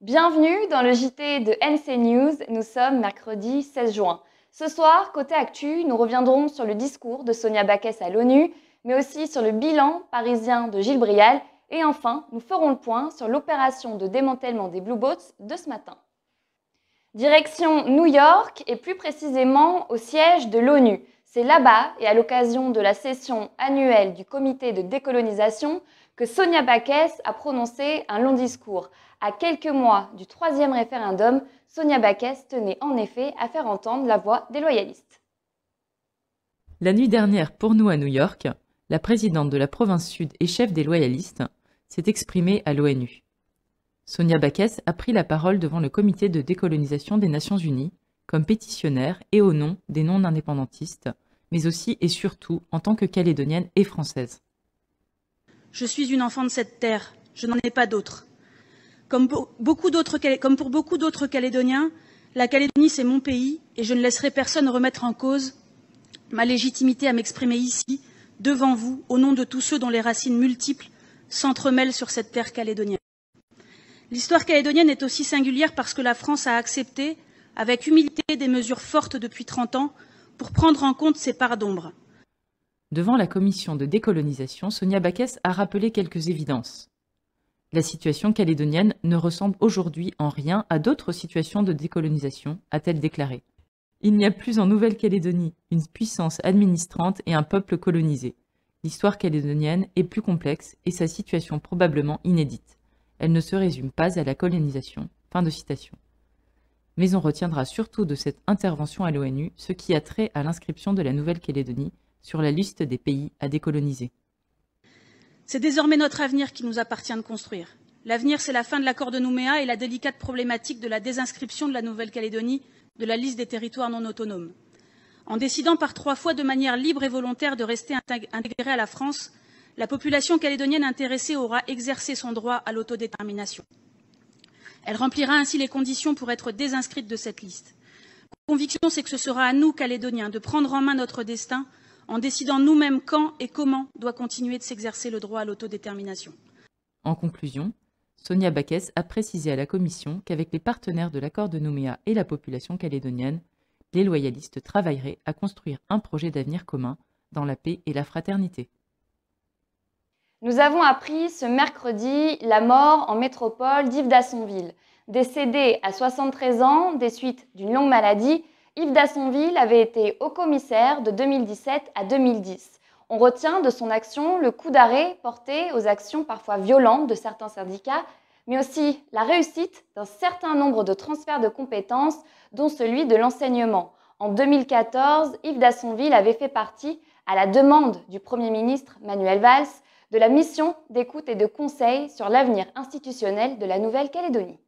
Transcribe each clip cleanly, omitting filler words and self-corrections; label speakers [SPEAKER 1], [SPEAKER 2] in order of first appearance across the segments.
[SPEAKER 1] Bienvenue dans le JT de NC News, nous sommes mercredi 16 juin. Ce soir, côté actu, nous reviendrons sur le discours de Sonia Backès à l'ONU, mais aussi sur le bilan parisien de Gilles Brial. Et enfin, nous ferons le point sur l'opération de démantèlement des Blue Boats de ce matin. Direction New York et plus précisément au siège de l'ONU. C'est là-bas et à l'occasion de la session annuelle du comité de décolonisation que Sonia Backès a prononcé un long discours. À quelques mois du 3e référendum, Sonia Backès tenait en effet à faire entendre la voix des loyalistes.
[SPEAKER 2] La nuit dernière, pour nous à New York, la présidente de la province sud et chef des loyalistes s'est exprimée à l'ONU. Sonia Backès a pris la parole devant le comité de décolonisation des Nations Unies, comme pétitionnaire et au nom des non-indépendantistes, mais aussi et surtout en tant que calédonienne et française.
[SPEAKER 3] Je suis une enfant de cette terre, je n'en ai pas d'autre. Comme pour beaucoup d'autres Calédoniens, la Calédonie c'est mon pays et je ne laisserai personne remettre en cause ma légitimité à m'exprimer ici, devant vous, au nom de tous ceux dont les racines multiples s'entremêlent sur cette terre calédonienne. L'histoire calédonienne est aussi singulière parce que la France a accepté, avec humilité, des mesures fortes depuis 30 ans pour prendre en compte ces parts d'ombre.
[SPEAKER 2] Devant la commission de décolonisation, Sonia Backès a rappelé quelques évidences. La situation calédonienne ne ressemble aujourd'hui en rien à d'autres situations de décolonisation, a-t-elle déclaré. Il n'y a plus en Nouvelle-Calédonie une puissance administrante et un peuple colonisé. L'histoire calédonienne est plus complexe et sa situation probablement inédite. Elle ne se résume pas à la colonisation. Fin de citation. Mais on retiendra surtout de cette intervention à l'ONU ce qui a trait à l'inscription de la Nouvelle-Calédonie sur la liste des pays à décoloniser.
[SPEAKER 3] C'est désormais notre avenir qu'il nous appartient de construire. L'avenir, c'est la fin de l'accord de Nouméa et la délicate problématique de la désinscription de la Nouvelle-Calédonie de la liste des territoires non autonomes. En décidant par 3 fois de manière libre et volontaire de rester intégrée à la France, la population calédonienne intéressée aura exercé son droit à l'autodétermination. Elle remplira ainsi les conditions pour être désinscrite de cette liste. Conviction, c'est que ce sera à nous, Calédoniens, de prendre en main notre destin en décidant nous-mêmes quand et comment doit continuer de s'exercer le droit à l'autodétermination.
[SPEAKER 2] En conclusion, Sonia Backès a précisé à la Commission qu'avec les partenaires de l'accord de Nouméa et la population calédonienne, les loyalistes travailleraient à construire un projet d'avenir commun dans la paix et la fraternité.
[SPEAKER 1] Nous avons appris ce mercredi la mort en métropole d'Yves Dassonville. Décédé à 73 ans des suites d'une longue maladie, Yves Dassonville avait été haut-commissaire de 2017 à 2010. On retient de son action le coup d'arrêt porté aux actions parfois violentes de certains syndicats, mais aussi la réussite d'un certain nombre de transferts de compétences, dont celui de l'enseignement. En 2014, Yves Dassonville avait fait partie, à la demande du Premier ministre Manuel Valls, de la mission d'écoute et de conseil sur l'avenir institutionnel de la Nouvelle-Calédonie.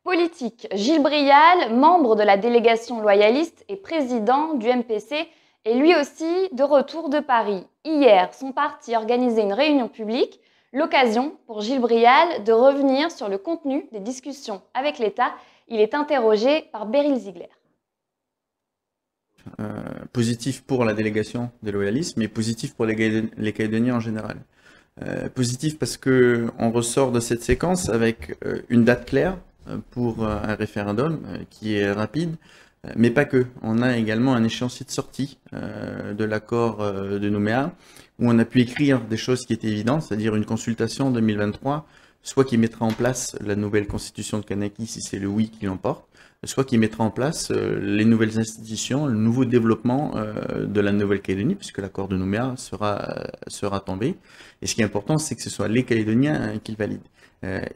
[SPEAKER 1] Politique, Gilles Brial, membre de la délégation loyaliste et président du MPC, est lui aussi de retour de Paris. Hier, son parti organisait une réunion publique, l'occasion pour Gilles Brial de revenir sur le contenu des discussions avec l'État. Il est interrogé par Beryl Ziegler.
[SPEAKER 4] Positif pour la délégation des loyalistes, mais positif pour les Calédoniens en général. Positif parce qu'on ressort de cette séquence avec une date claire pour un référendum qui est rapide, mais pas que. On a également un échéancier de sortie de l'accord de Nouméa, où on a pu écrire des choses qui étaient évidentes, c'est-à-dire une consultation en 2023, soit qui mettra en place la nouvelle constitution de Kanaki si c'est le oui qui l'emporte, soit qui mettra en place les nouvelles institutions, le nouveau développement de la Nouvelle-Calédonie, puisque l'accord de Nouméa sera tombé. Et ce qui est important, c'est que ce soit les Calédoniens qui le valident.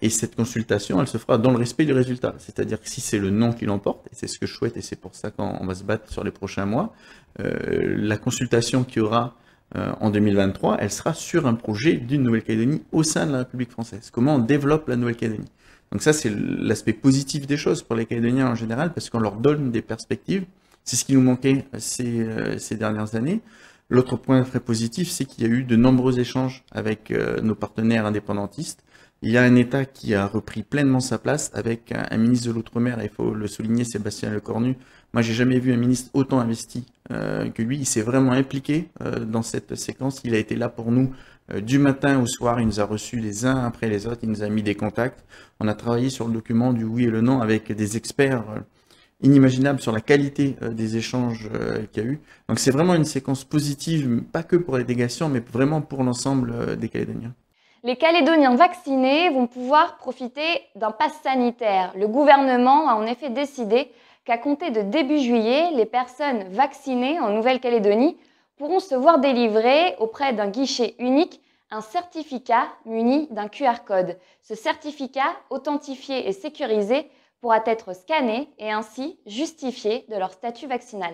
[SPEAKER 4] Et cette consultation, elle se fera dans le respect du résultat. C'est-à-dire que si c'est le non qui l'emporte, et c'est ce que je souhaite, et c'est pour ça qu'on va se battre sur les prochains mois, la consultation qu'il y aura en 2023, elle sera sur un projet d'une Nouvelle-Calédonie au sein de la République française. Comment on développe la Nouvelle-Calédonie. Donc ça, c'est l'aspect positif des choses pour les Calédoniens en général, parce qu'on leur donne des perspectives. C'est ce qui nous manquait ces dernières années. L'autre point très positif, c'est qu'il y a eu de nombreux échanges avec nos partenaires indépendantistes. Il y a un État qui a repris pleinement sa place avec un ministre de l'Outre-mer, il faut le souligner, Sébastien Lecornu. Moi, j'ai jamais vu un ministre autant investi que lui. Il s'est vraiment impliqué dans cette séquence. Il a été là pour nous Du matin au soir, il nous a reçus les uns après les autres, il nous a mis des contacts. On a travaillé sur le document du oui et le non avec des experts inimaginables sur la qualité des échanges qu'il y a eu. Donc c'est vraiment une séquence positive, pas que pour les délégations, mais vraiment pour l'ensemble des Calédoniens.
[SPEAKER 1] Les Calédoniens vaccinés vont pouvoir profiter d'un pass sanitaire. Le gouvernement a en effet décidé qu'à compter de début juillet, les personnes vaccinées en Nouvelle-Calédonie pourront se voir délivrer auprès d'un guichet unique un certificat muni d'un QR code. Ce certificat, authentifié et sécurisé, pourra être scanné et ainsi justifié de leur statut vaccinal.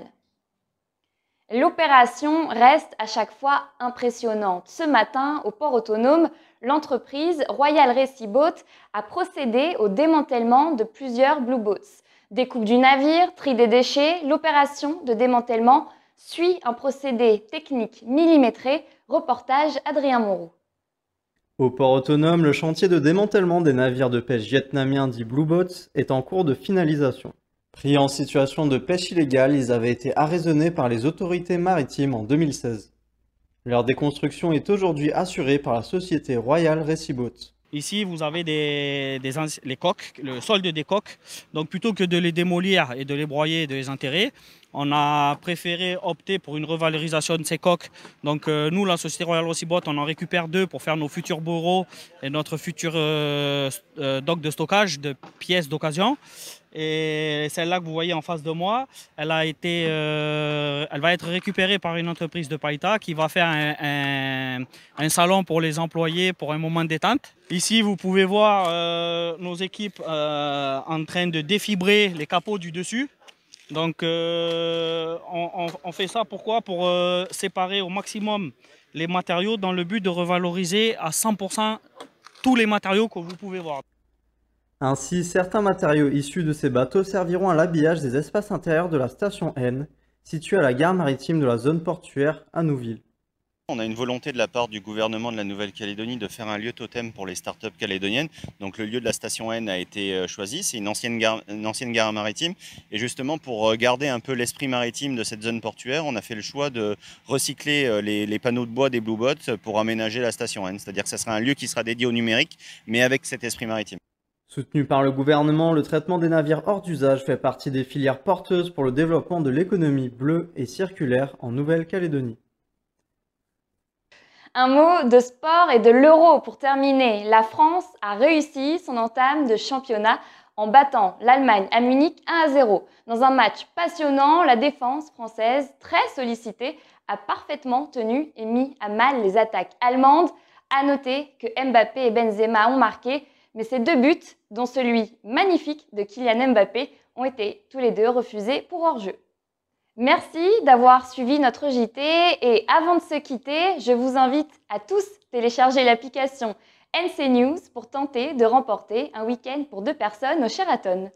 [SPEAKER 1] L'opération reste à chaque fois impressionnante. Ce matin, au port autonome, l'entreprise Royal Racy Boat a procédé au démantèlement de plusieurs Blue Boats. Découpe du navire, tri des déchets, l'opération de démantèlement suit un procédé technique millimétré. Reportage Adrien Moreau.
[SPEAKER 5] Au port autonome, le chantier de démantèlement des navires de pêche vietnamiens dits Blue Boats est en cours de finalisation. Pris en situation de pêche illégale, ils avaient été arraisonnés par les autorités maritimes en 2016. Leur déconstruction est aujourd'hui assurée par la société Royal Racy Boat.
[SPEAKER 6] Ici, vous avez les coques, le solde des coques. Donc plutôt que de les démolir et de les broyer et de les enterrer, on a préféré opter pour une revalorisation de ces coques. Donc nous, la société Royal Racy Boat, on en récupère 2 pour faire nos futurs bureaux et notre futur dock de stockage de pièces d'occasion. Et celle-là que vous voyez en face de moi, elle va être récupérée par une entreprise de Païta qui va faire un salon pour les employés pour un moment de détente. Ici, vous pouvez voir nos équipes en train de défibrer les capots du dessus. Donc, on fait ça pourquoi? Pour séparer au maximum les matériaux dans le but de revaloriser à 100% tous les matériaux que vous pouvez voir.
[SPEAKER 5] Ainsi, certains matériaux issus de ces bateaux serviront à l'habillage des espaces intérieurs de la station N, située à la gare maritime de la zone portuaire à Nouville.
[SPEAKER 7] On a une volonté de la part du gouvernement de la Nouvelle-Calédonie de faire un lieu totem pour les startups calédoniennes. Donc le lieu de la station N a été choisi, c'est une ancienne gare maritime. Et justement pour garder un peu l'esprit maritime de cette zone portuaire, on a fait le choix de recycler les panneaux de bois des Blue Boats pour aménager la station N. C'est-à-dire que ce sera un lieu qui sera dédié au numérique, mais avec cet esprit maritime.
[SPEAKER 5] Soutenu par le gouvernement, le traitement des navires hors d'usage fait partie des filières porteuses pour le développement de l'économie bleue et circulaire en Nouvelle-Calédonie.
[SPEAKER 1] Un mot de sport et de l'Euro pour terminer. La France a réussi son entame de championnat en battant l'Allemagne à Munich 1-0. Dans un match passionnant, la défense française, très sollicitée, a parfaitement tenu et mis à mal les attaques allemandes. À noter que Mbappé et Benzema ont marqué, mais ces 2 buts, dont celui magnifique de Kylian Mbappé, ont été tous les 2 refusés pour hors-jeu. Merci d'avoir suivi notre JT et avant de se quitter, je vous invite à tous télécharger l'application NC News pour tenter de remporter un week-end pour 2 personnes au Sheraton.